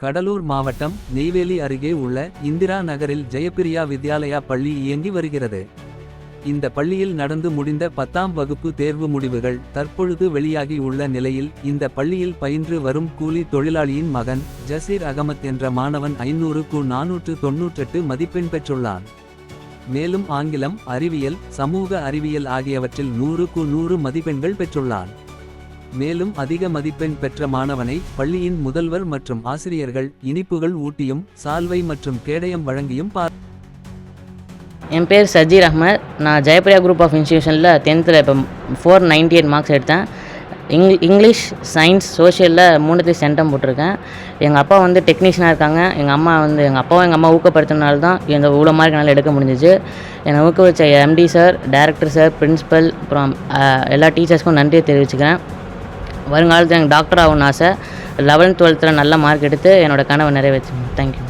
கடலூர் மாவட்டம் நெய்வேலி அருகே உள்ள இந்திரா நகரில் ஜெயப்பிரியா வித்யாலயா பள்ளி இயங்கி வருகிறது. இந்த பள்ளியில் நடந்து முடிந்த 10ஆம் வகுப்பு தேர்வு முடிவுகள் தற்பொழுது வெளியாகி உள்ள நிலையில் இந்த பள்ளியில் பயின்று வரும் கூலி தொழிலாளியின் மகன் ஜசீர் அகமத் என்ற மாணவன் 500க்கு 498 மதிப்பெண் பெற்றுள்ளான். மேலும் ஆங்கிலம், அறிவியல், சமூக அறிவியல் ஆகியவற்றில் 100க்கு 100 மதிப்பெண்கள் பெற்றுள்ளான். மேலும் அதிக மதிப்பெண் பெற்ற மாணவனை பள்ளியின் முதல்வர் மற்றும் ஆசிரியர்கள் இனிப்புகள் ஊட்டியும் சால்வை மற்றும் கேடயம் வழங்கியும் என் பேர் சஜீர் அஹ்மத். நான் ஜெயப்பிரியா குரூப் ஆஃப் இன்ஸ்டியூஷனில் 10th இப்போ 498 மார்க்ஸ் எடுத்தேன். இங்கிலீஷ், சயின்ஸ், சோஷியலில் 3த்துலேயும் சென்டம் போட்டிருக்கேன். எங்கள் அப்பா டெக்னீஷியனாக இருக்காங்க. எங்கள் அப்பாவும் எங்கள் அம்மா ஊக்கப்படுத்தினால தான் இந்த இவ்வளோ மார்க் என்னால் எடுக்க முடிஞ்சிச்சு. என்னை ஊக்குவிச்ச MD sir, director sir, principal, அப்புறம் எல்லா டீச்சர்ஸ்க்கும் நன்றியை தெரிவிச்சுக்கிறேன். வருங்காலத்தில் எனக்கு டாக்டர் ஆகணும்னு ஆசை. 11th 12th நல்ல மார்க் எடுத்து என்னோடய கனவை நிறைவேற்றுங்க. தேங்க்யூ.